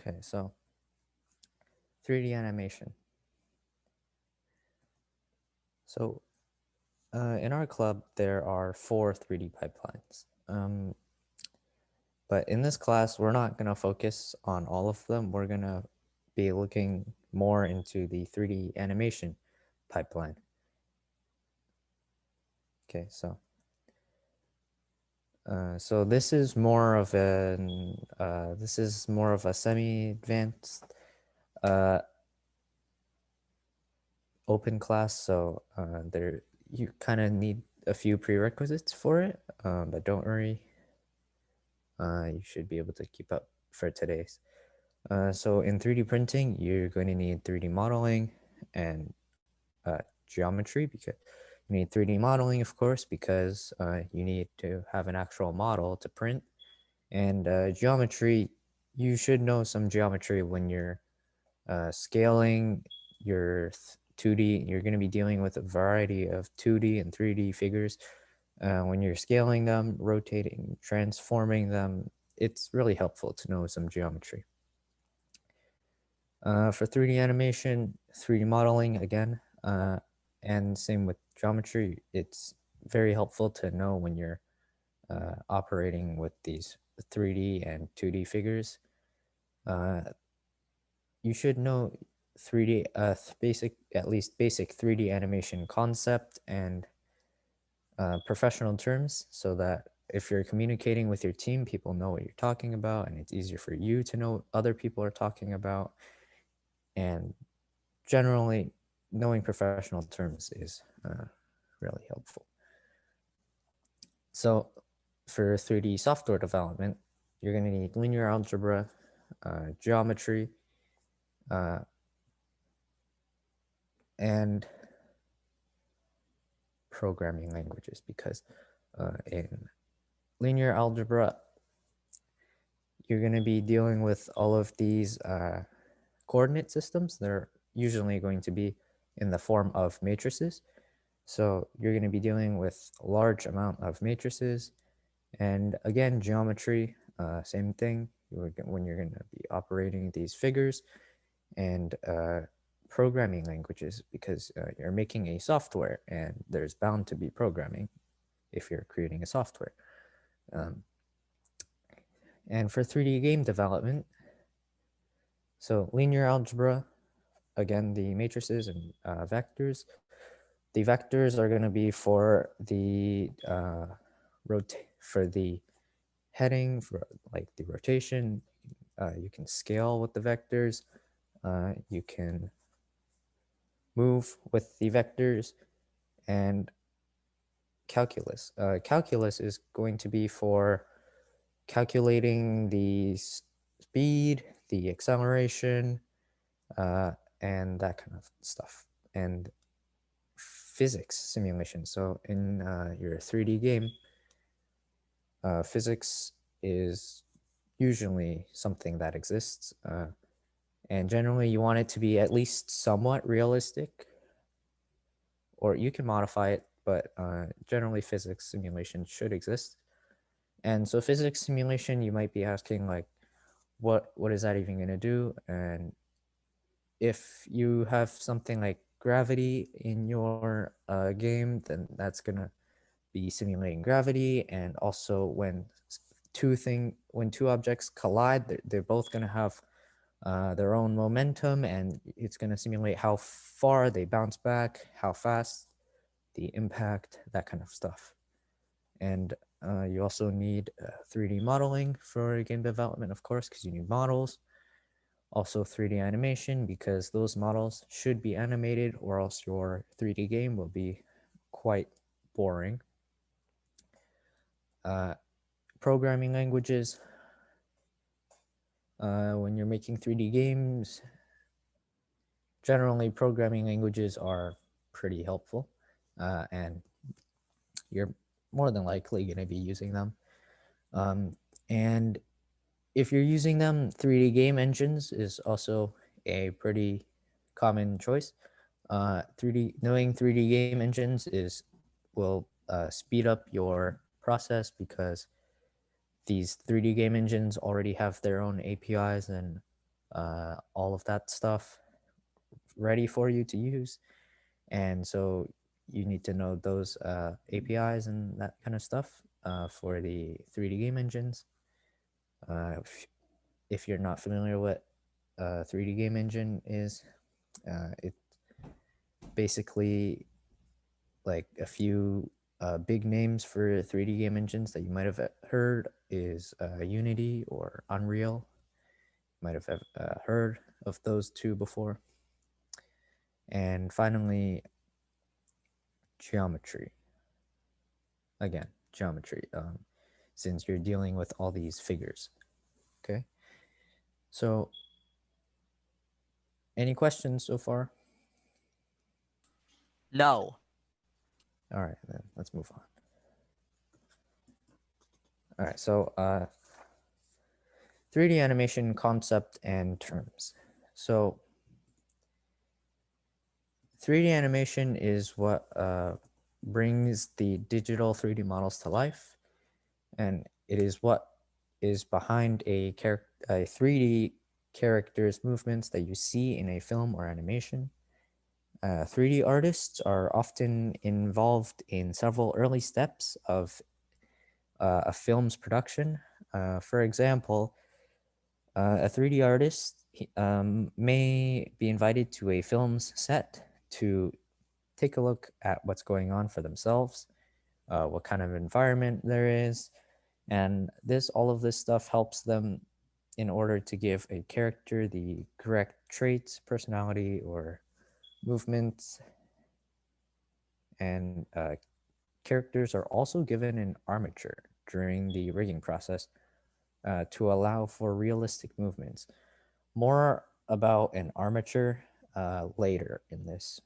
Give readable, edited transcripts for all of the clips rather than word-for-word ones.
Okay, so 3D animation. So in our club, there are 4 3D pipelines. But in this class, we're not going to focus on all of them. We're going to be looking more into the 3D animation pipeline. Okay, so this is more of a semi-advanced open class. So there you kind of need a few prerequisites for it, but don't worry, you should be able to keep up for today's. So in 3D printing, you're going to need 3D modeling and geometry, because you need 3D modeling, of course, because you need to have an actual model to print. And geometry, you should know some geometry when you're scaling your 2D. You're going to be dealing with a variety of 2D and 3D figures. When you're scaling them, rotating, transforming them, it's really helpful to know some geometry. For 3D animation, 3D modeling, again, and same with geometry, it's very helpful to know when you're operating with these 3D and 2D figures. You should know 3D, at least basic 3D animation concept and professional terms, so that if you're communicating with your team, people know what you're talking about, and it's easier for you to know what other people are talking about. And generally, knowing professional terms is really helpful. So for 3D software development, you're going to need linear algebra, geometry, and programming languages, because in linear algebra, you're going to be dealing with all of these coordinate systems. They're usually going to be in the form of matrices. So you're going to be dealing with a large amount of matrices. And again, geometry, same thing. When you're going to be operating these figures, and programming languages, because you're making a software and there's bound to be programming if you're creating a software. And for 3D game development, so linear algebra, again, the matrices and vectors. The vectors are going to be for the for the heading, for like the rotation. You can scale with the vectors. You can move with the vectors. And calculus. Calculus is going to be for calculating the speed, the acceleration, and that kind of stuff. And physics simulation. So in your 3D game, physics is usually something that exists. And generally, you want it to be at least somewhat realistic, or you can modify it, but generally, physics simulation should exist. And so physics simulation, you might be asking, like, what is that even going to do? And if you have something like gravity in your game, then that's going to be simulating gravity. And also when two objects collide, they're both going to have their own momentum, and it's going to simulate how far they bounce back, how fast, the impact, that kind of stuff. And you also need 3D modeling for game development, of course, because you need models. Also 3D animation, because those models should be animated, or else your 3D game will be quite boring. Programming languages. When you're making 3D games, generally programming languages are pretty helpful, and you're more than likely going to be using them. And if you're using them, 3D game engines is also a pretty common choice. 3D game engines will speed up your process, because these 3D game engines already have their own APIs and all of that stuff ready for you to use. And so you need to know those APIs and that kind of stuff for the 3D game engines. If you're not familiar with 3D game engine is, it basically like a few big names for 3D game engines that you might have heard is Unity or Unreal. You might have heard of those two before. And finally, geometry. Again, geometry, since you're dealing with all these figures. Okay. So, any questions so far? No. All right, then let's move on. All right, so 3D animation concept and terms. So 3D animation is what brings the digital 3D models to life, and it is what is behind a 3D character's movements that you see in a film or animation. 3D artists are often involved in several early steps of a film's production. For example, a 3D artist may be invited to a film's set to take a look at what's going on for themselves, what kind of environment there is, and all of this stuff helps them in order to give a character the correct traits, personality, or movements. And characters are also given an armature during the rigging process to allow for realistic movements. More about an armature later in this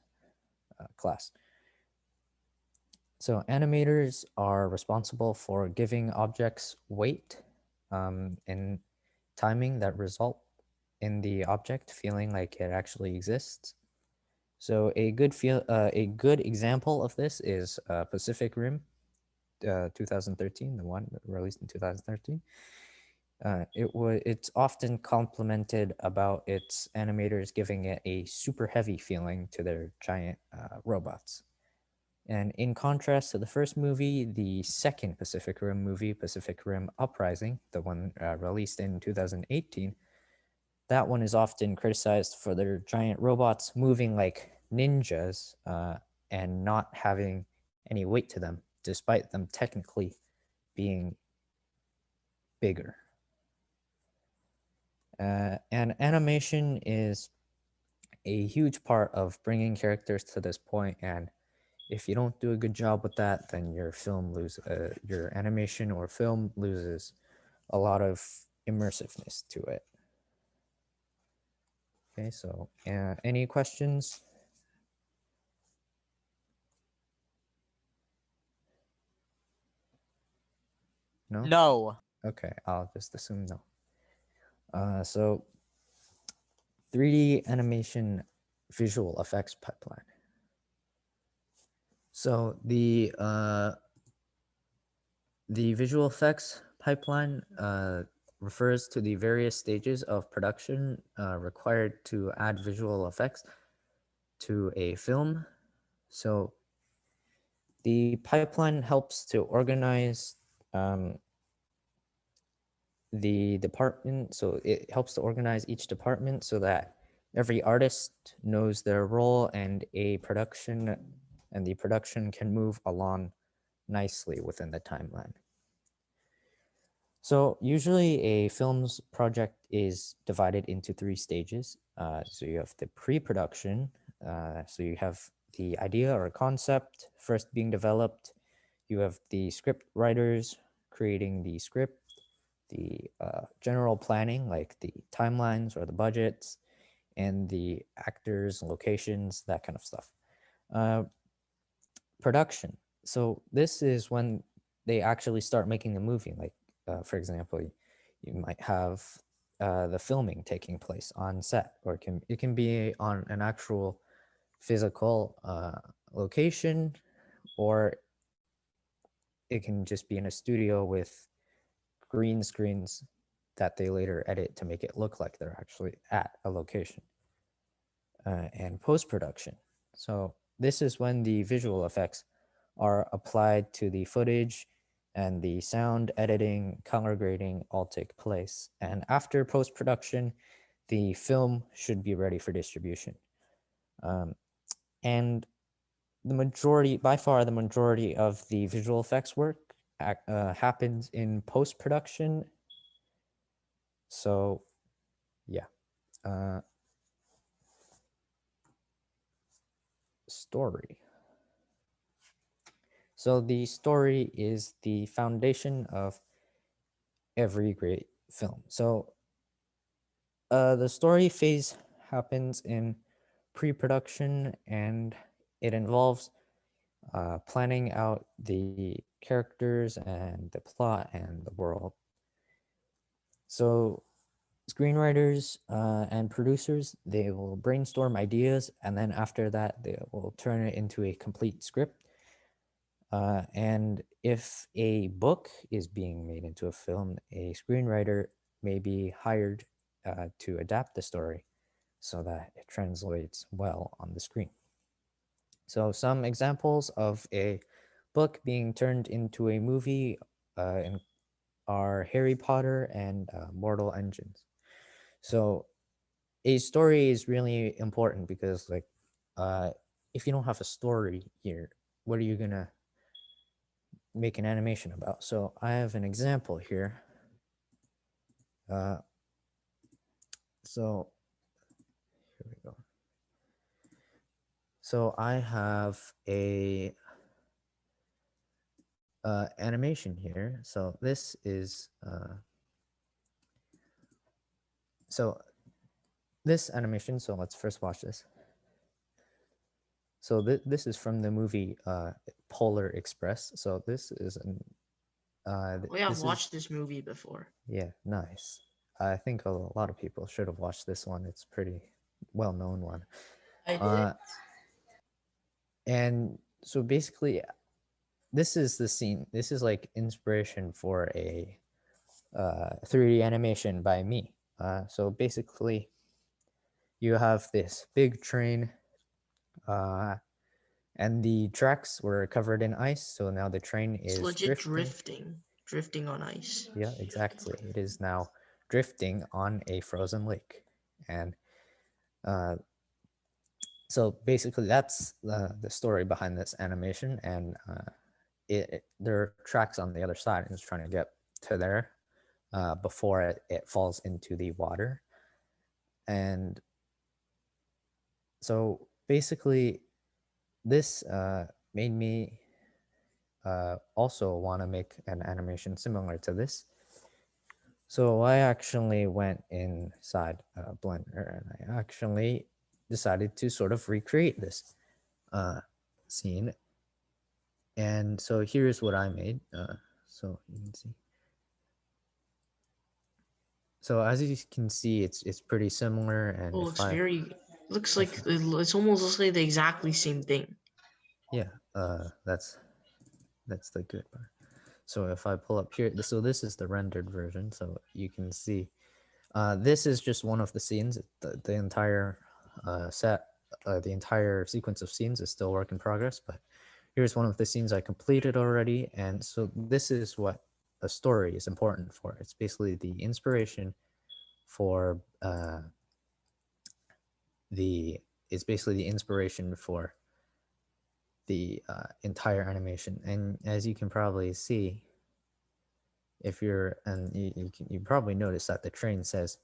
class. So animators are responsible for giving objects weight and timing that result in the object feeling like it actually exists. So a good example of this is Pacific Rim 2013, the one released in 2013. It's often complimented about its animators giving it a super heavy feeling to their giant robots. And in contrast to the first movie, the second Pacific Rim movie, Pacific Rim Uprising, the one released in 2018, that one is often criticized for their giant robots moving like ninjas and not having any weight to them, despite them technically being bigger. And animation is a huge part of bringing characters to this point, and if you don't do a good job with that, then your animation or film loses a lot of immersiveness to it. Okay, so any questions? No? No. Okay, I'll just assume no. So 3D animation visual effects pipeline. So the visual effects pipeline refers to the various stages of production required to add visual effects to a film. So the pipeline helps to organize the department. So it helps to organize each department so that every artist knows their role and the production can move along nicely within the timeline. So usually a film's project is divided into 3 stages. So you have the pre-production. So you have the idea or concept first being developed. You have the script writers creating the script, the general planning, like the timelines or the budgets, and the actors, locations, that kind of stuff. Production. So this is when they actually start making the movie. Like, for example, you might have the filming taking place on set, or it can be on an actual physical location, or it can just be in a studio with green screens that they later edit to make it look like they're actually at a location. And post-production. So this is when the visual effects are applied to the footage and the sound editing, color grading all take place. And after post-production, the film should be ready for distribution. And the majority, by far the majority of the visual effects work happens in post-production. So yeah. Story. So the story is the foundation of every great film. So the story phase happens in pre-production, and it involves planning out the characters and the plot and the world. So screenwriters and producers, they will brainstorm ideas, and then after that they will turn it into a complete script. And if a book is being made into a film, a screenwriter may be hired to adapt the story so that it translates well on the screen. So some examples of a book being turned into a movie are Harry Potter and Mortal Engines. So a story is really important because, like, if you don't have a story here, what are you gonna make an animation about? So I have an example here. So here we go. So I have a animation here. So this is so this animation. So let's first watch this. So this is from the movie Polar Express. So this is an Oh yeah, I've watched this movie before. Yeah, nice. I think a lot of people should have watched this one. It's pretty well-known one. I did. And so basically, this is the scene. This is like inspiration for a 3D animation by me. So basically, you have this big train, and the tracks were covered in ice. So now the train It's is legit drifting. drifting on ice. Yeah, exactly. It is now drifting on a frozen lake. And so basically, that's the story behind this animation. And there are tracks on the other side, and it's trying to get to there before it falls into the water. And so basically, this made me also want to make an animation similar to this. So I actually went inside Blender, and I actually decided to sort of recreate this scene. And so here's what I made. So you can see. So as you can see, it's pretty similar. And Oh, if it's I very looks like it's almost looks like the exactly same thing. yeah, that's the good part. So if I pull up here, so this is the rendered version. So you can see, this is just one of the scenes. The entire set, the entire sequence of scenes is still work in progress. But here's one of the scenes I completed already. And so this is what a story is important for. It's basically the inspiration for it's basically the inspiration for the entire animation. And as you can probably see, if you're, and you probably notice that the train says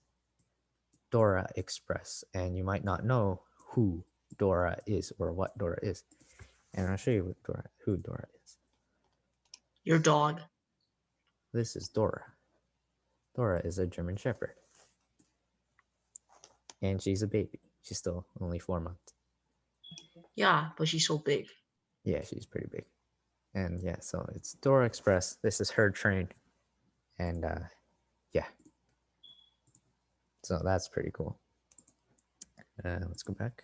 Dora Express, and you might not know who Dora is or what Dora is. And I'll show you who Dora is. Your dog. This is Dora. Dora is a German Shepherd, and she's a baby. She's still only 4 months. Yeah, but she's so big. Yeah, she's pretty big. And yeah, so it's Dora Express. This is her train, and yeah, so that's pretty cool. Let's go back.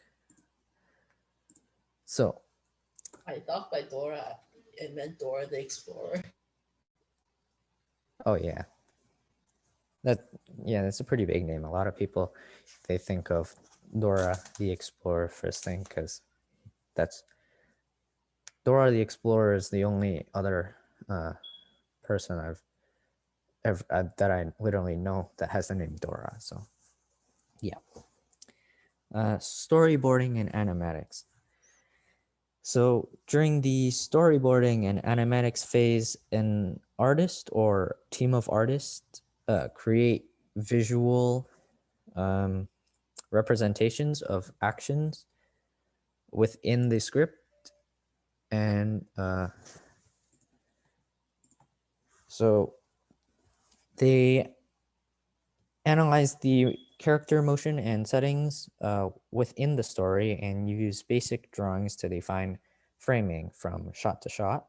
So I thought by Dora it meant Dora the Explorer. oh yeah, That yeah, that's a pretty big name. A lot of people they think of Dora the Explorer first thing because that's Dora the Explorer is the only other person I've ever that I literally know that has the name Dora. So yeah, storyboarding and animatics. So during the storyboarding and animatics phase, an artist or team of artists create visual representations of actions within the script, and so they analyze the character motion and settings within the story and use basic drawings to define framing from shot to shot.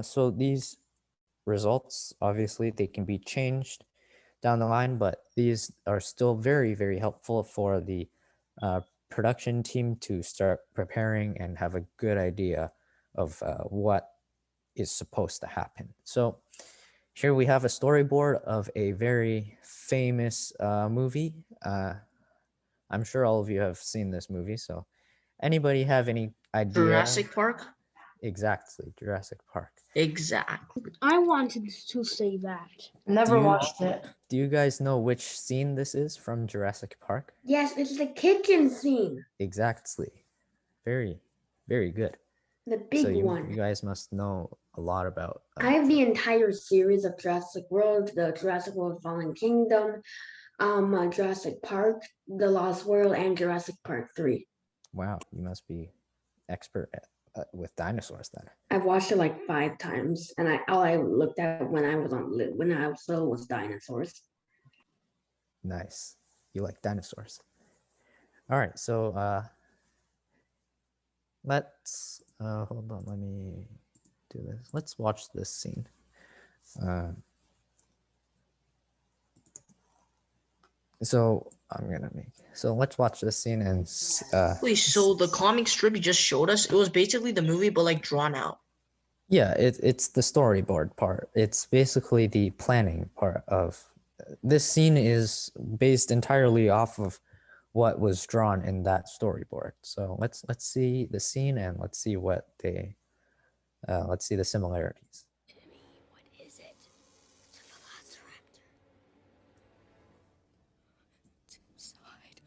So these results, obviously, they can be changed down the line, but these are still very, very helpful for the production team to start preparing and have a good idea of what is supposed to happen. So here we have a storyboard of a very famous movie. I'm sure all of you have seen this movie. So anybody have any idea? Jurassic Park. Exactly, Jurassic Park. Exactly. I wanted to say that. Never Do you- watched it. Do you guys know which scene this is from Jurassic Park? Yes, it's the kitchen scene. Exactly. Very, very good. The big So one. you guys must know a lot about. I have the entire series of Jurassic World, the Jurassic World Fallen Kingdom, Jurassic Park, The Lost World, and Jurassic Park 3. Wow, you must be expert with dinosaurs then. I've watched it like 5 times, and all I looked at when I was little was dinosaurs. Nice. You like dinosaurs. All right, so let's hold on. Let me do this. Let's watch this scene. So I'm gonna make. So let's watch this scene and. Wait, so the comic strip you just showed us, it was basically the movie, but like drawn out. Yeah, it's the storyboard part. It's basically the planning part of this scene is based entirely off of what was drawn in that storyboard. So let's see the scene and let's see what they let's see the similarities. Jimmy, what is it? It's a velociraptor. It's inside.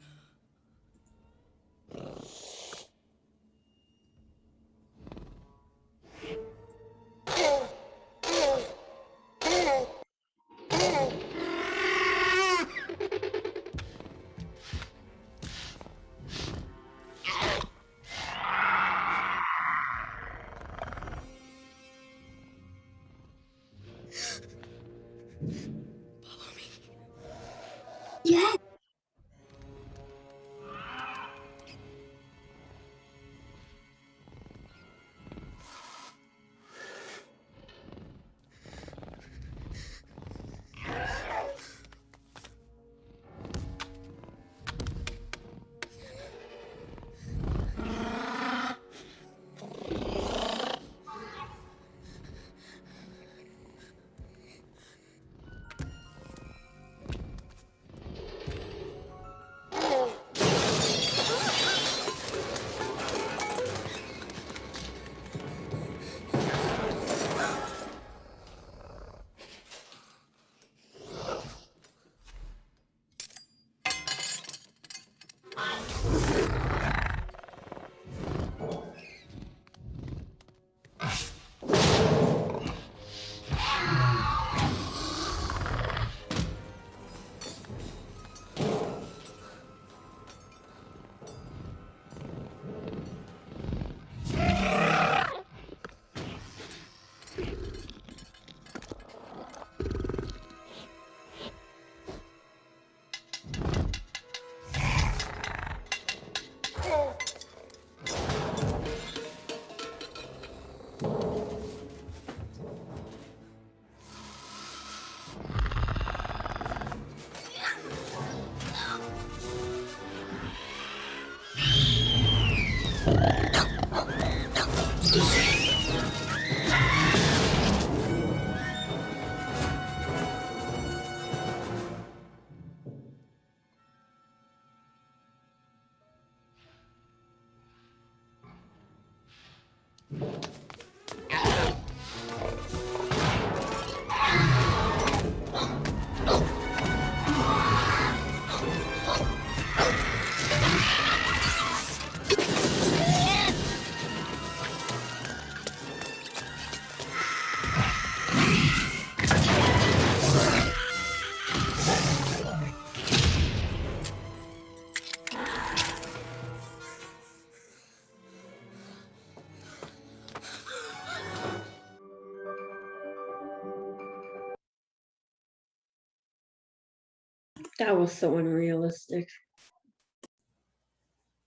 That was so unrealistic.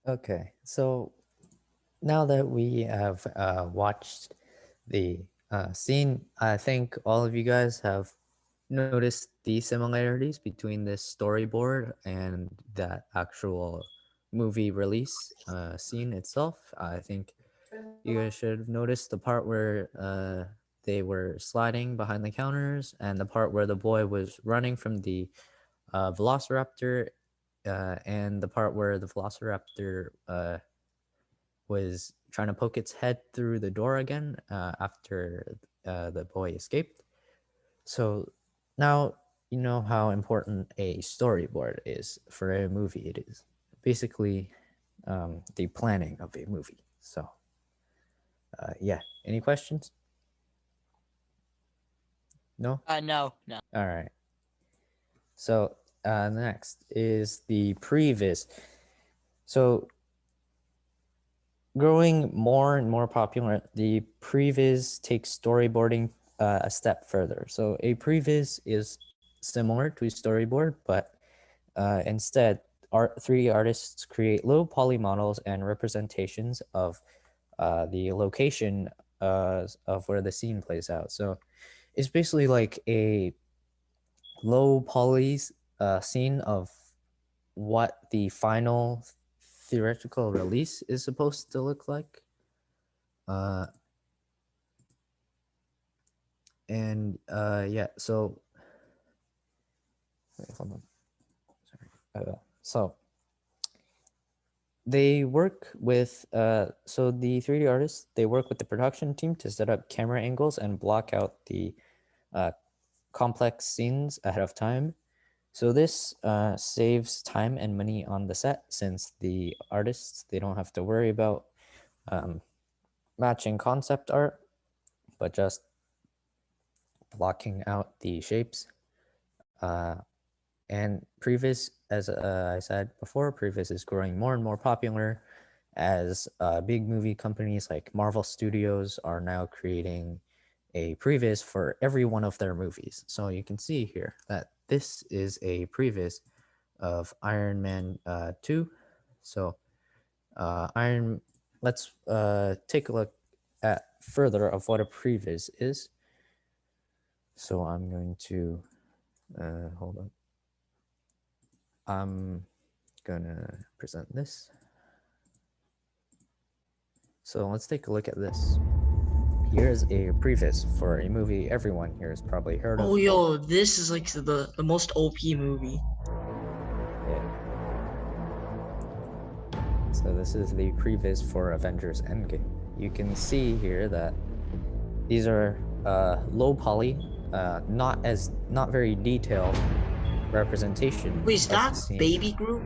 Okay, so now that we have watched the scene, I think all of you guys have noticed the similarities between this storyboard and that actual movie release scene itself. I think you guys should have noticed the part where they were sliding behind the counters and the part where the boy was running from the velociraptor and the part where the velociraptor was trying to poke its head through the door again after the boy escaped. So now you know how important a storyboard is for a movie. It is basically the planning of a movie. So yeah, any questions? No? No. All right. So next is the previs. So growing more and more popular, the previs takes storyboarding a step further. So a previs is similar to a storyboard, but instead, 3D artists create low poly models and representations of the location of where the scene plays out. So it's basically like a low poly scene of what the final theoretical release is supposed to look like. Yeah, so wait, hold on. Sorry. So they work with so the 3D artists, they work with the production team to set up camera angles and block out the complex scenes ahead of time. So this saves time and money on the set, since the artists, they don't have to worry about matching concept art, but just blocking out the shapes. And previs, as I said before, previs is growing more and more popular as big movie companies like Marvel Studios are now creating a previs for every one of their movies. So you can see here that this is a previs of Iron Man 2. So let's take a look at further of what a previs is. So I'm going to hold on. I'm gonna present this. So let's take a look at this. Here's a previs for a movie everyone here has probably heard of. Oh, yo, this is like the most OP movie. Yeah. So this is the previs for Avengers Endgame. You can see here that these are low poly, not very detailed representation. Wait, is that Baby Groot?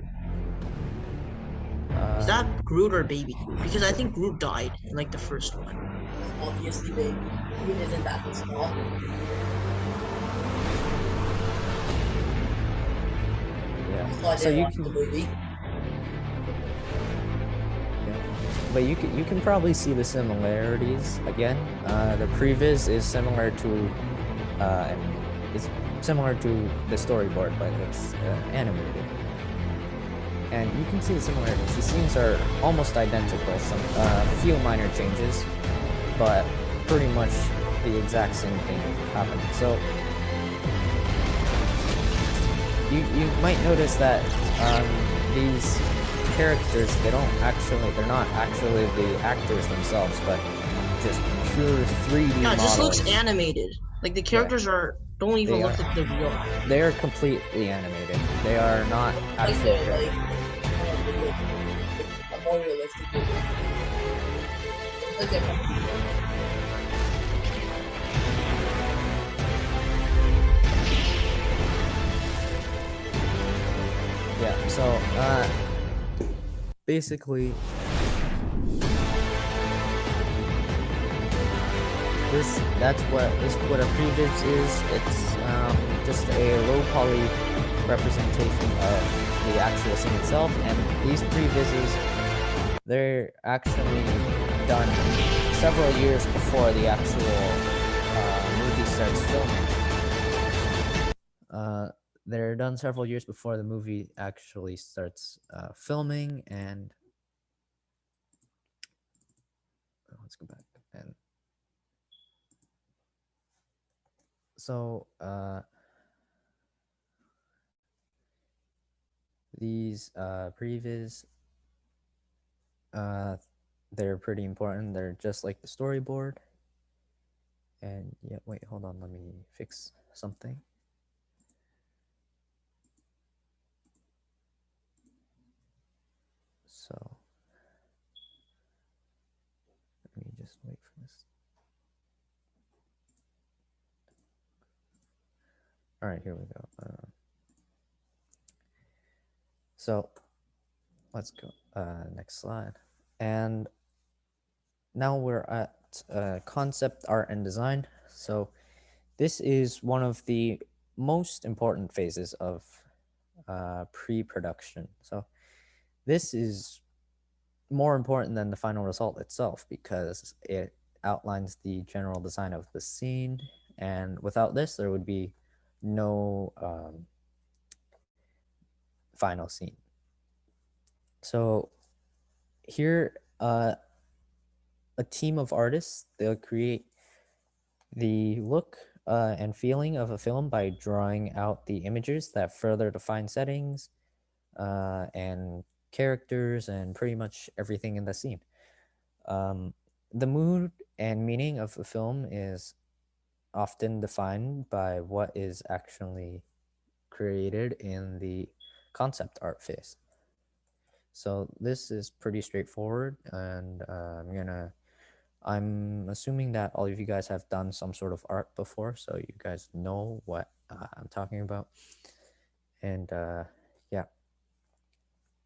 Is that Groot or Baby Groot? Because I think Groot died in like the first one. Obviously, Baby. Groot isn't that small. Yeah. So you can. The movie. But you can probably see the similarities again. The previs is similar to it's similar to the storyboard, but it's animated. And you can see the similarities. The scenes are almost identical, some few minor changes, but pretty much the exact same thing happened. So you might notice that these characters, they're not actually the actors themselves, but just pure 3D Yeah, it just models. looks animated. Like the characters don't even look like the real. They are completely animated. They are not actual characters. A more realistic movie. A different. Yeah, so basically that's what a previs is. It's just a low poly representation of the actual scene itself, and these previses, they're actually done several years before the actual movie starts filming. they're done several years before the movie actually starts filming. And let's go back. And so these previews, they're pretty important. They're just like the storyboard. And yeah, wait, hold on, let me fix something. So let me just wait for this. All right, here we go. So let's go next slide. And now we're at concept art and design. So this is one of the most important phases of pre-production. So this is more important than the final result itself because it outlines the general design of the scene. And without this, there would be no final scene. So here, a team of artists, they'll create the look and feeling of a film by drawing out the images that further define settings and characters and pretty much everything in the scene. The mood and meaning of a film is often defined by what is actually created in the concept art phase. So this is pretty straightforward, and I'm assuming that all of you guys have done some sort of art before, so you guys know what I'm talking about. And yeah.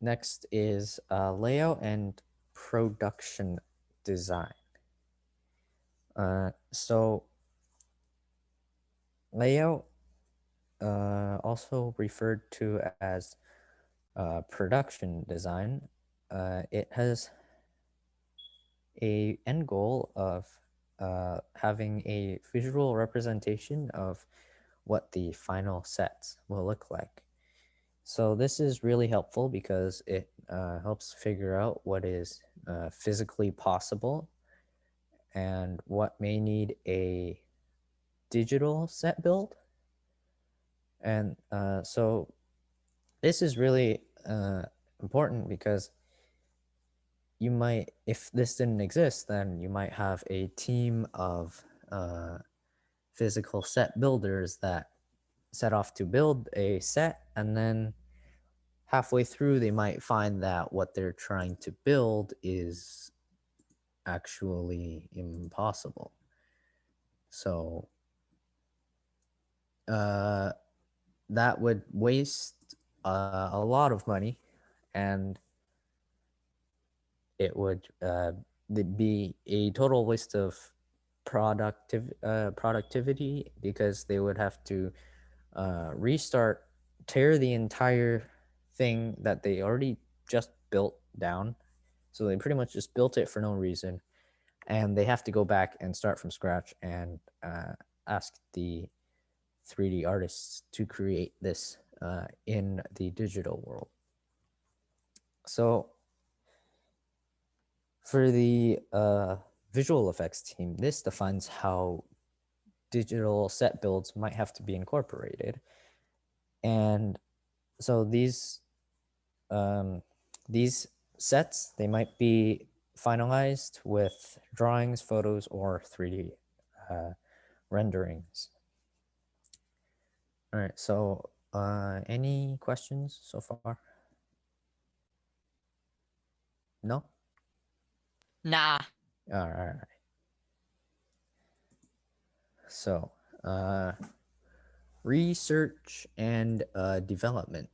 Next is layout and production design. So layout, also referred to as production design, it has a end goal of having a visual representation of what the final sets will look like. So this is really helpful because it helps figure out what is physically possible and what may need a digital set build. And so this is really important because you might, if this didn't exist, then you might have a team of physical set builders that set off to build a set, and then halfway through they might find that what they're trying to build is actually impossible. So that would waste a lot of money, and it would be a total waste of productivity because they would have to restart, tear the entire thing that they already just built down. So they pretty much just built it for no reason, and they have to go back and start from scratch and ask the 3D artists to create this in the digital world. So for the visual effects team, this defines how digital set builds might have to be incorporated. And so these sets, they might be finalized with drawings, photos, or 3D renderings. All right, so any questions so far? No? Nah. All right. So, research and development.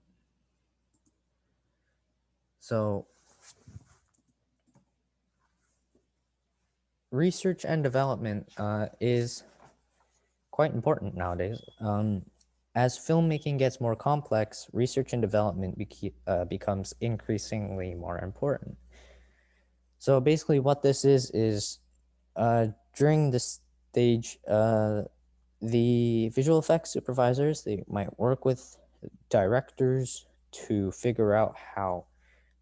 So, research and development is quite important nowadays. As filmmaking gets more complex, research and development becomes increasingly more important. So basically what this is during this stage, the visual effects supervisors, they might work with directors to figure out how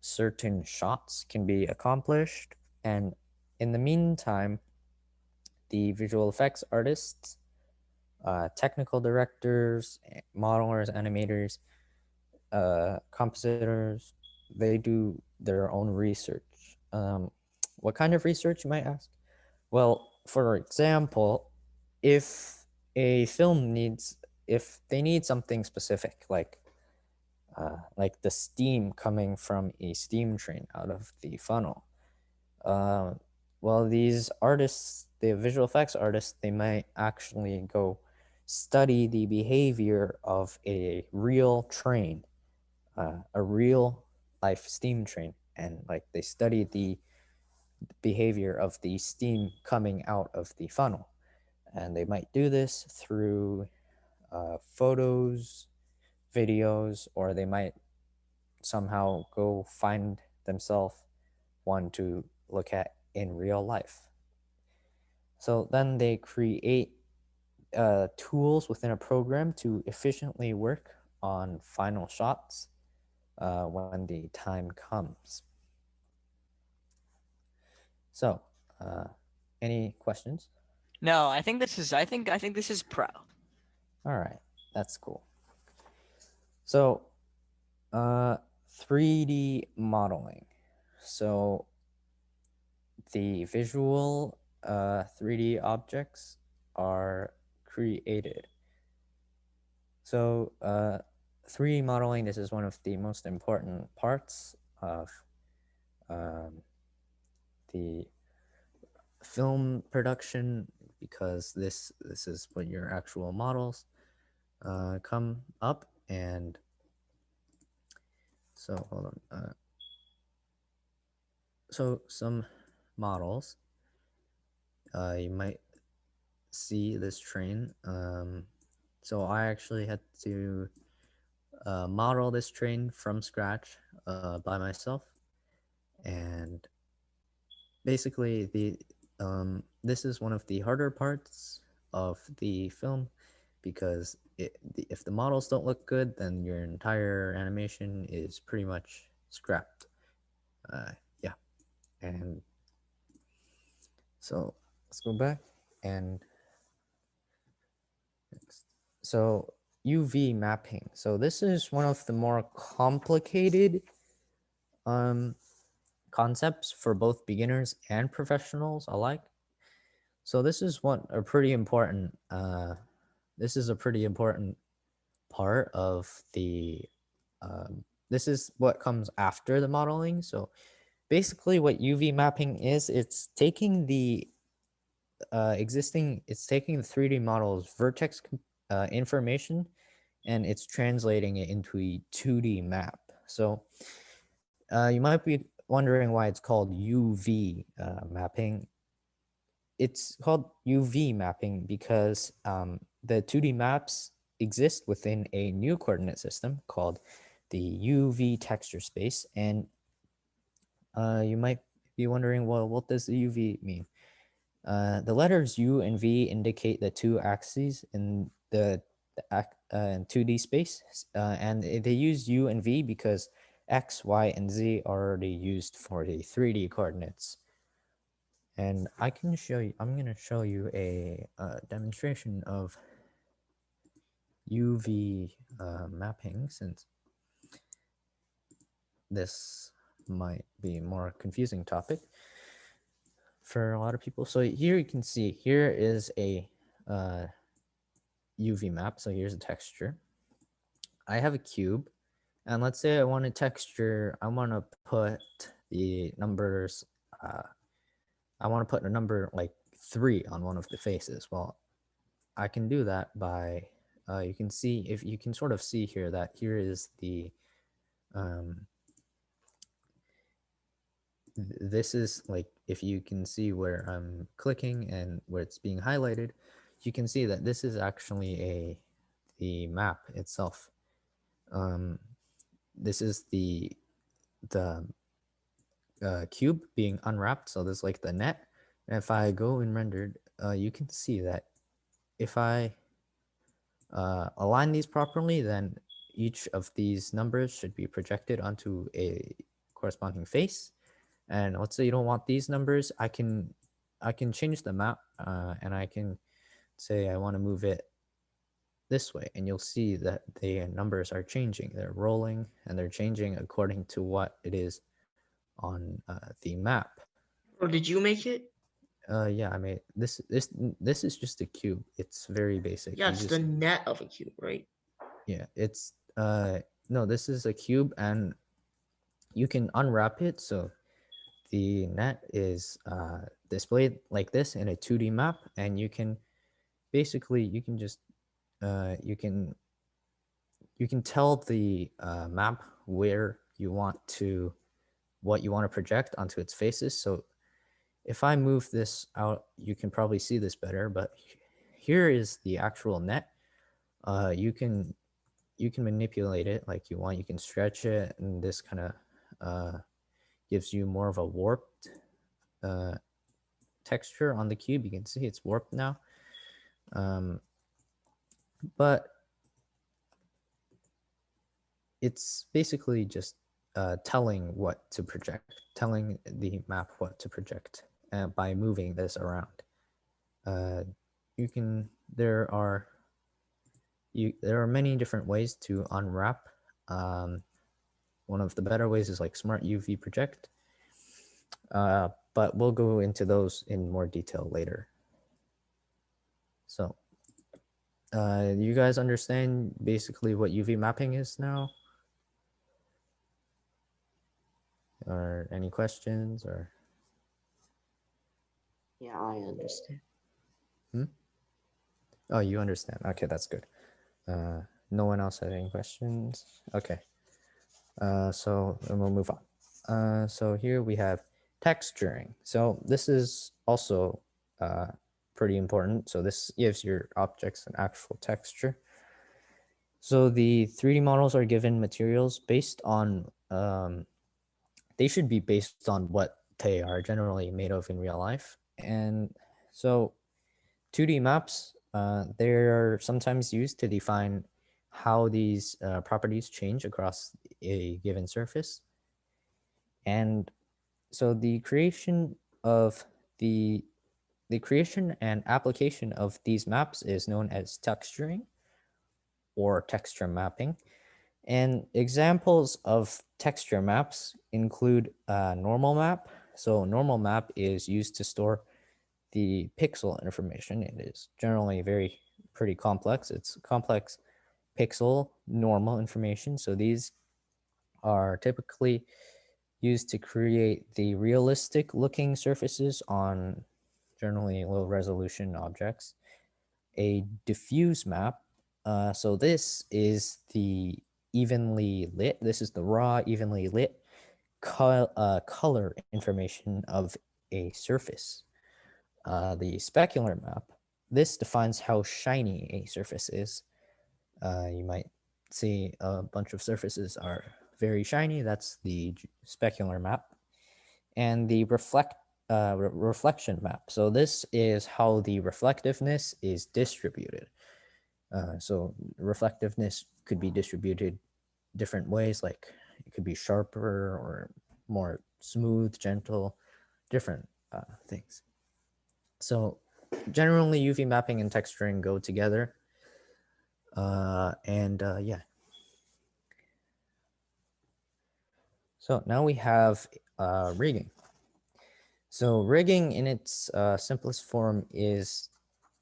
certain shots can be accomplished. And in the meantime, the visual effects artists, technical directors, modelers, animators, compositors, they do their own research. What kind of research, you might ask? Well, for example, if a film needs, if they need something specific, like the steam coming from a steam train out of the funnel, well, these artists, the visual effects artists, they might actually go study the behavior of a real train, a real life steam train, and like they study the behavior of the steam coming out of the funnel. And they might do this through photos, videos, or they might somehow go find themselves one to look at in real life. So then they create tools within a program to efficiently work on final shots when the time comes. So, any questions? No, I think this is. I think this is pro. All right, that's cool. So, 3D modeling. So, the visual 3D objects are created. So, 3D modeling, this is one of the most important parts of the film production, because this is when your actual models come up. And so hold on, so some models, you might see this train. So I actually had to model this train from scratch by myself, and basically this is one of the harder parts of the film, because if the models don't look good, then your entire animation is pretty much scrapped. Yeah, and so let's go back and next. So UV mapping. So this is one of the more complicated concepts for both beginners and professionals alike. So this is a pretty important part of the this is what comes after the modeling. So basically what UV mapping is, it's taking the it's taking the 3D model's vertex information, and it's translating it into a 2D map. So you might be wondering why it's called UV mapping. It's called UV mapping because the 2D maps exist within a new coordinate system called the UV texture space. And you might be wondering, well, what does the UV mean? The letters U and V indicate the two axes in the 2D space, and they use U and V because X, Y, and Z are already used for the 3D coordinates. And I can show you, I'm going to show you a demonstration of UV mapping, since this might be a more confusing topic for a lot of people. So here you can see, here is a UV map. So here's a texture. I have a cube, and let's say I want to texture, I want to put the numbers, I want to put a number like 3 on one of the faces. Well, I can do that by, you can see, if you can sort of see here that here is the, this is like, if you can see where I'm clicking and where it's being highlighted, you can see that this is actually the map itself. This is the cube being unwrapped, so this is like the net. And if I go in rendered, you can see that if I align these properly, then each of these numbers should be projected onto a corresponding face. And let's say you don't want these numbers, I can change the map, and I can say I want to move it this way, and you'll see that the numbers are changing. They're rolling and they're changing according to what it is on the map. Or did you make it? Yeah, I made this is just a cube. It's very basic. Yeah, You it's just, the net of a cube, right? yeah, it's no, this is a cube, and you can unwrap it. So the net is displayed like this in a 2D map, and you can basically you can just you can tell the map where you want to what you want to project onto its faces. So if I move this out, you can probably see this better, but here is the actual net. You can manipulate it like you want. You can stretch it, and this kind of gives you more of a warped texture on the cube. You can see it's warped now. But it's basically just telling what to project, telling the map what to project by moving this around. There are many different ways to unwrap. One of the better ways is like Smart UV Project, but we'll go into those in more detail later. So you guys understand basically what UV mapping is now? Or any questions? Or Yeah, I understand. oh, you understand. Okay, that's good. No one else has any questions? Okay. So then we'll move on. So here we have texturing. So this is also pretty important. So this gives your objects an actual texture. So the 3D models are given materials based on, they should be based on what they are generally made of in real life. And so 2D maps, they're sometimes used to define how these properties change across a given surface. And so the creation and application of these maps is known as texturing or texture mapping. And examples of texture maps include normal map. So normal map is used to store the pixel information. It is generally pretty complex. It's complex pixel normal information. So these are typically used to create the realistic looking surfaces on generally low resolution objects. A diffuse map. So this is the evenly lit. This is the raw, evenly lit color information of a surface. The specular map. This defines how shiny a surface is. You might see a bunch of surfaces are very shiny. That's the specular map. And the reflection map. So this is how the reflectiveness is distributed. So reflectiveness could be distributed different ways, like it could be sharper or more smooth, gentle, different things. So generally UV mapping and texturing go together. Yeah. So now we have rigging. So rigging in its simplest form is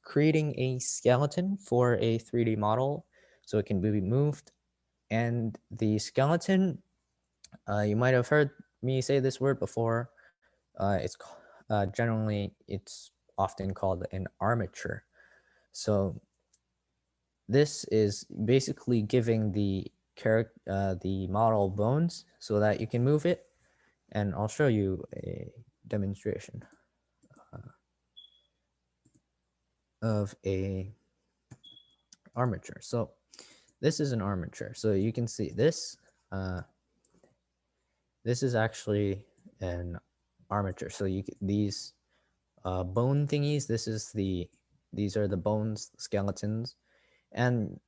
creating a skeleton for a 3D model so it can be moved. And the skeleton, you might have heard me say this word before. Generally, it's often called an armature. So this is basically giving the model bones so that you can move it. And I'll show you a demonstration of a armature. So this is an armature. So you can see this. This is actually an armature. So these bone thingies. These are the bones, skeletons, and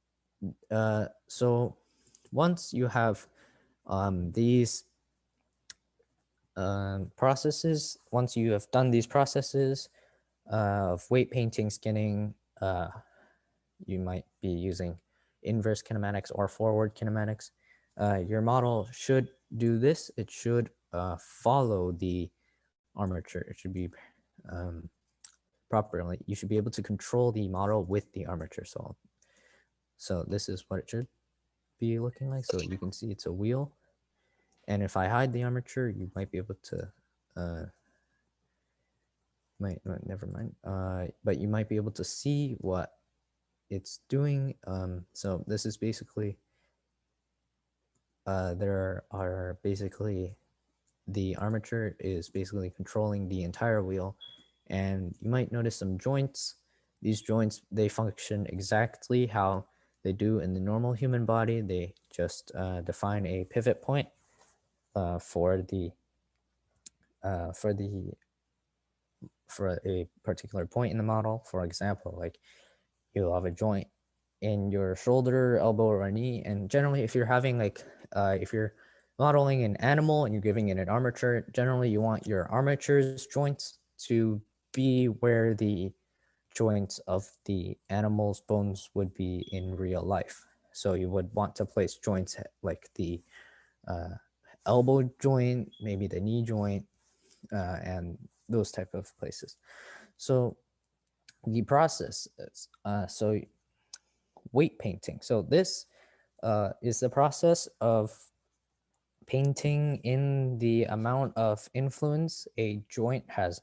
so once you have these processes, once you have done these processes of weight painting, skinning, you might be using inverse kinematics or forward kinematics. Your model should do this. It should follow the armature. It should be properly. You should be able to control the model with the armature. So this is what it should be looking like. So you can see it's a wheel. And if I hide the armature, you might be able to, never mind. But you might be able to see what it's doing. So this is basically, there are basically, the armature is basically controlling the entire wheel. And you might notice some joints. These joints, they function exactly how they do in the normal human body. They just define a pivot point for a particular point in the model. For example, like you'll have a joint in your shoulder, elbow, or knee. And generally, if you're having like, if you're modeling an animal and you're giving it an armature, generally you want your armature's joints to be where the joints of the animal's bones would be in real life. So you would want to place joints like the elbow joint, maybe the knee joint, and those type of places. So the process is, so weight painting. So this is the process of painting in the amount of influence a joint has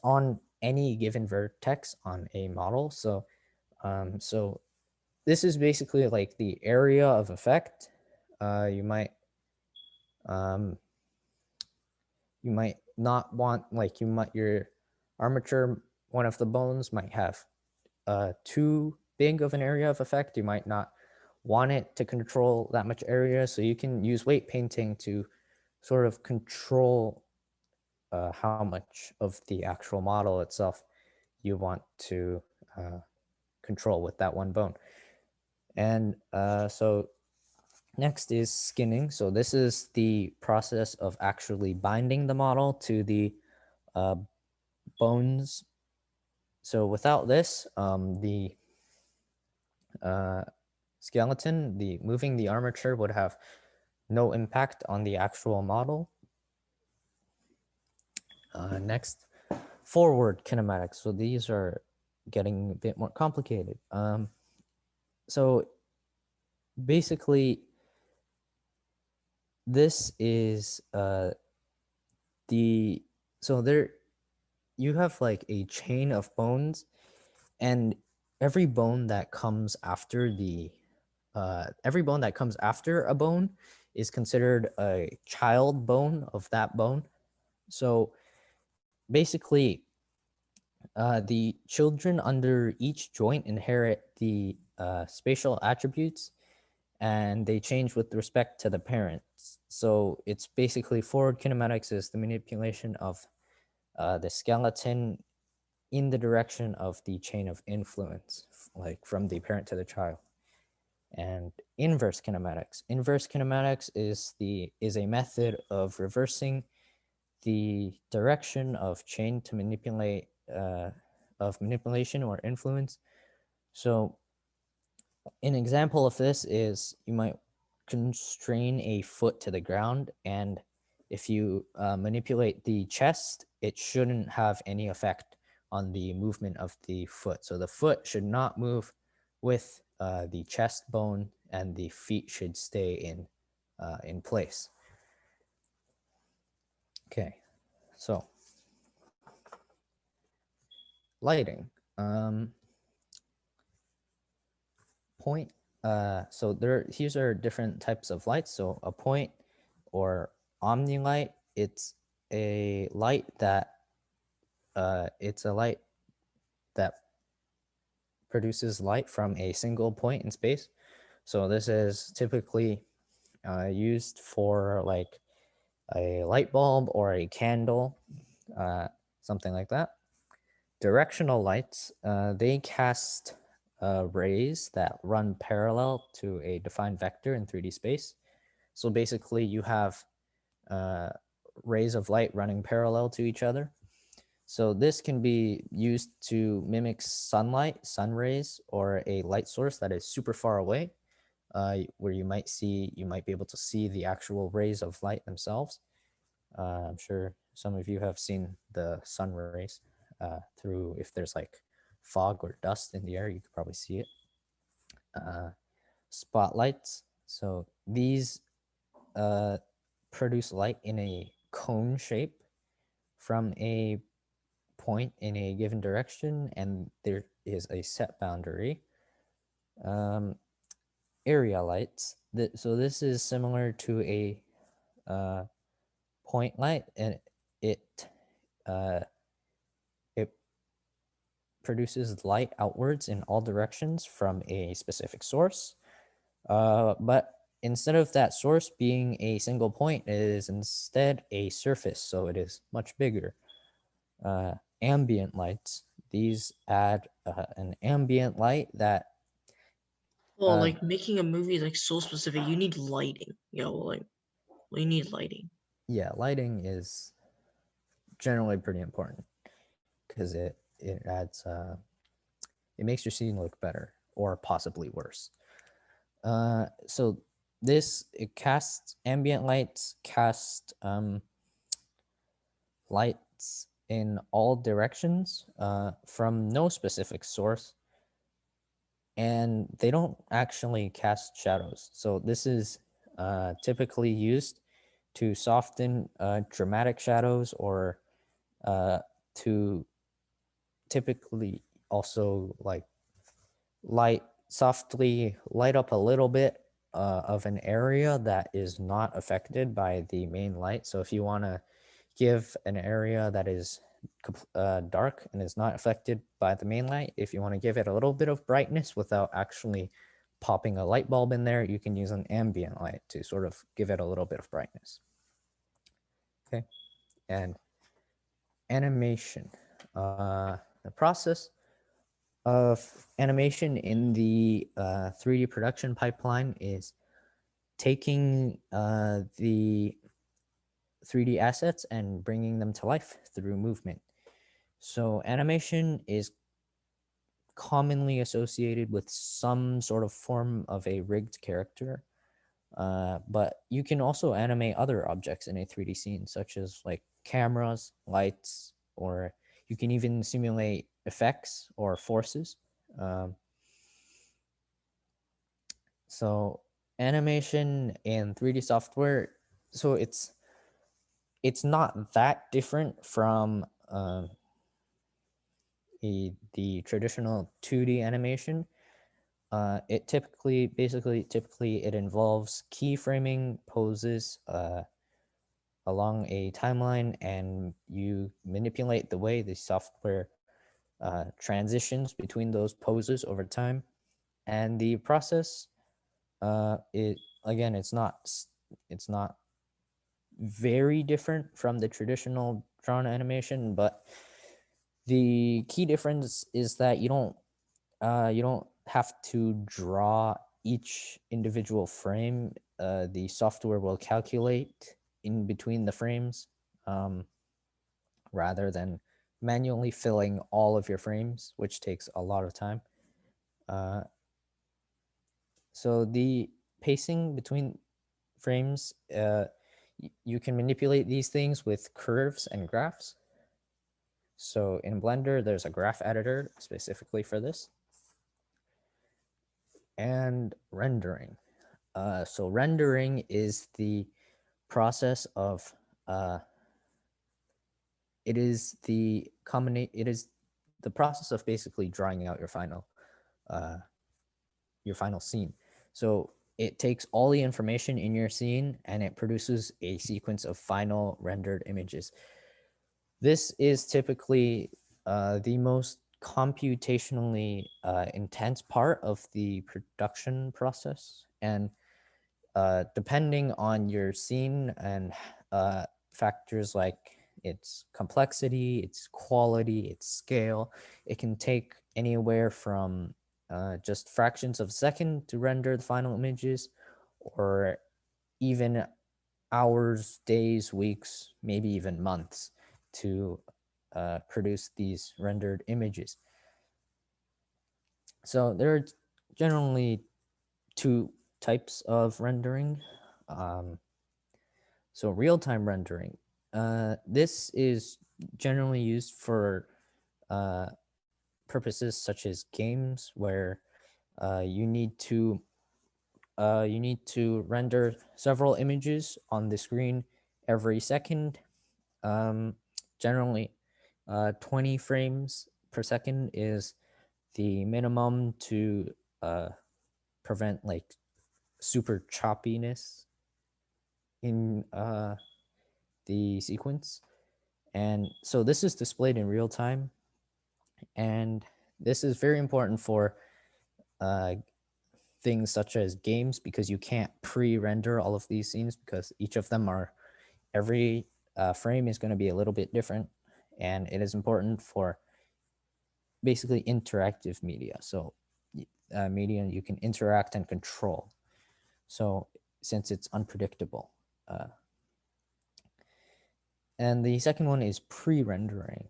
on any given vertex on a model. So so this is basically like the area of effect. You might not want, like, your armature, one of the bones might have too big of an area of effect. You might not want it to control that much area. So you can use weight painting to sort of control how much of the actual model itself you want to control with that one bone. And so next is skinning. So this is the process of actually binding the model to the bones. So without this, the skeleton, moving the armature would have no impact on the actual model. Next, forward kinematics. So these are getting a bit more complicated. So basically, this is so there you have like a chain of bones, and every bone that comes after a bone is considered a child bone of that bone. So basically, the children under each joint inherit the spatial attributes, and they change with respect to the parents. So it's basically forward kinematics is the manipulation of the skeleton in the direction of the chain of influence, like from the parent to the child. And inverse kinematics. Inverse kinematics is a method of reversing the direction of chain to manipulate of manipulation or influence. So an example of this is you might constrain a foot to the ground, and if you manipulate the chest, it shouldn't have any effect on the movement of the foot. So the foot should not move with the chest bone, and the feet should stay in place. Okay, so lighting. Point. So these are different types of lights. So a point or omni light, it's a light that produces light from a single point in space. So this is typically used for like a light bulb or a candle, something like that. Directional lights, they cast rays that run parallel to a defined vector in 3D space. So basically you have rays of light running parallel to each other. So this can be used to mimic sunlight, sun rays, or a light source that is super far away, where you might be able to see the actual rays of light themselves. I'm sure some of you have seen the sun rays through, if there's like fog or dust in the air, you could probably see it. Spotlights. So these produce light in a cone shape from a point in a given direction, and there is a set boundary. Area lights. So this is similar to a point light, and it produces light outwards in all directions from a specific source. But instead of that source being a single point, it is instead a surface, so it is much bigger. Ambient lights. These add an ambient light that Well, like making a movie like so specific, you need lighting. You need lighting. yeah, lighting is generally pretty important because it adds it makes your scene look better or possibly worse. So it casts ambient lights, cast lights in all directions from no specific source, and they don't actually cast shadows. So this is typically used to soften dramatic shadows, or to typically also like softly light up a little bit of an area that is not affected by the main light. So if you want to give an area that is dark and is not affected by the main light, if you want to give it a little bit of brightness without actually popping a light bulb in there, you can use an ambient light to sort of give it a little bit of brightness. Okay, and animation. The process of animation in the 3D production pipeline is taking the 3D assets and bringing them to life through movement. So animation is commonly associated with some sort of form of a rigged character, but you can also animate other objects in a 3D scene, such as like cameras, lights, or you can even simulate effects or forces. So animation in 3D software, so it's not that different from the traditional 2D animation. It typically it involves keyframing poses along a timeline, and you manipulate the way the software transitions between those poses over time. And the process, it's not very different from the traditional drawn animation, but the key difference is that you don't have to draw each individual frame. The software will calculate in between the frames, rather than manually filling all of your frames, which takes a lot of time. So the pacing between frames, you can manipulate these things with curves and graphs. So in Blender, there's a graph editor specifically for this. And rendering. So rendering is the process of it is the process of basically drawing out your final scene. So it takes all the information in your scene and it produces a sequence of final rendered images. This is typically the most computationally intense part of the production process, and depending on your scene and factors like its complexity, its quality, its scale, it can take anywhere from just fractions of a second to render the final images, or even hours, days, weeks, maybe even months to produce these rendered images. So there are generally two types of rendering. So real-time rendering. This is generally used for purposes such as games, where you need to render several images on the screen every second. Generally, 20 frames per second is the minimum to prevent like super choppiness in the sequence. And so this is displayed in real time, and this is very important for things such as games, because you can't pre-render all of these scenes, because each of them are, every frame is going to be a little bit different, and it is important for basically interactive media. So media you can interact and control. So since it's unpredictable. And the second one is pre-rendering.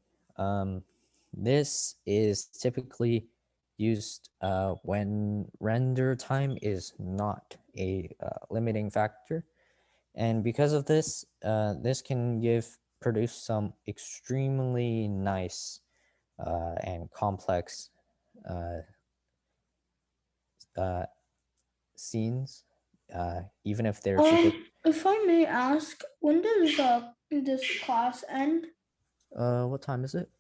This is typically used when render time is not a limiting factor. And because of this, this can produce some extremely nice and complex scenes, even if they're super. If I may ask, when does this class end? What time is it?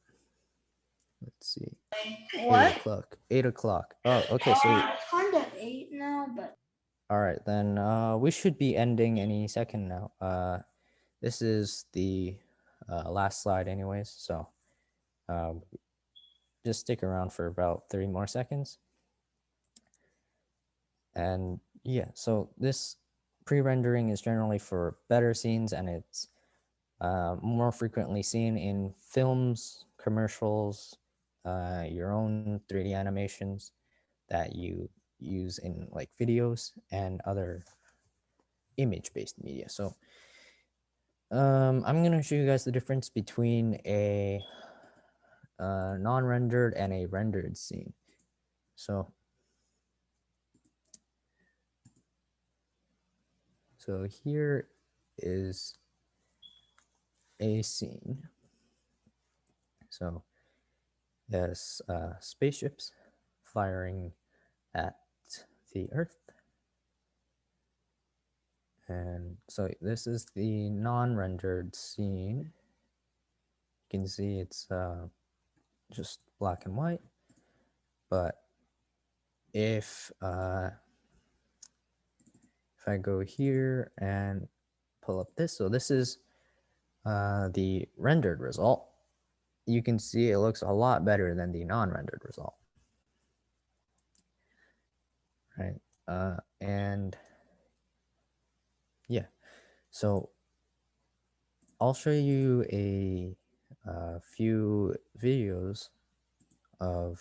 Let's see. What? 8 o'clock. 8 o'clock. Oh, okay. So It's kind of 8 now, but all right, then we should be ending any second now. This is the last slide anyways, so just stick around for about 30 more seconds. And yeah, so this pre-rendering is generally for better scenes, and it's more frequently seen in films, commercials, your own 3D animations that you use in like videos and other image-based media. So I'm going to show you guys the difference between a non-rendered and a rendered scene. So here is a scene. So there's spaceships firing at the Earth. And so this is the non-rendered scene. You can see it's just black and white. But if I go here and pull up this, so this is the rendered result. You can see it looks a lot better than the non-rendered result. Right, and yeah, so I'll show you a few videos of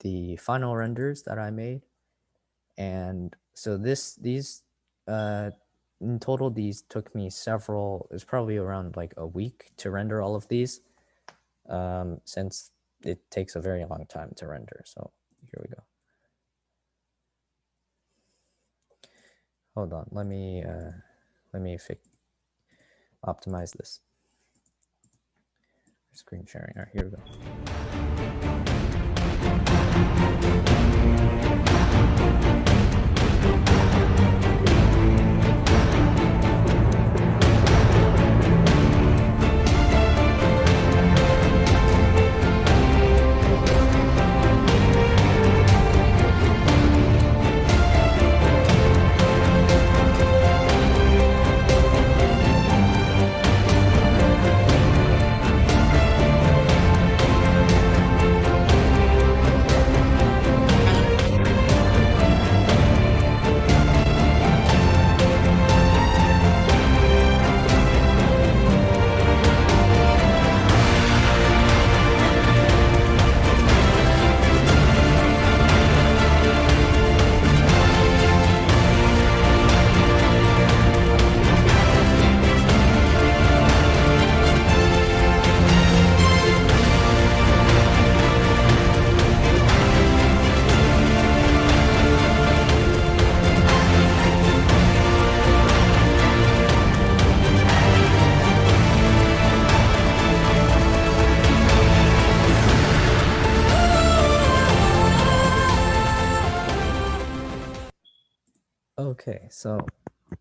the final renders that I made. And so these in total, these took me it's probably around like a week to render all of these, since it takes a very long time to render. So here we go. Hold on, let me optimize this. Screen sharing. All right, here we go. So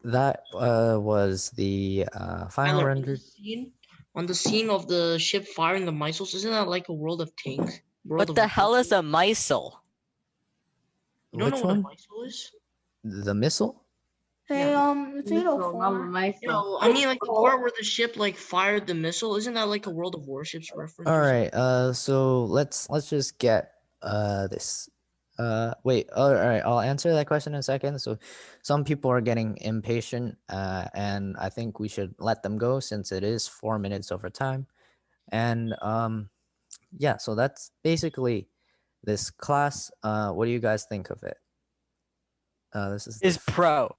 that was the final Tyler, render. on the scene of the ship firing the missiles, isn't that like a World of Tanks? World What of the hell is Warcraft? a missile? You don't know Which what a one? missile is? The missile? Hey, Yeah. it's Missile, not 804. myself. I mean, like the part where the ship like fired the missile, isn't that like a World of Warships reference? All or right. So let's just get this. Wait. All right. I'll answer that question in a second. So, some people are getting impatient, and I think we should let them go since it is 4 minutes over time. And yeah. So that's basically this class. What do you guys think of it? This is Is pro.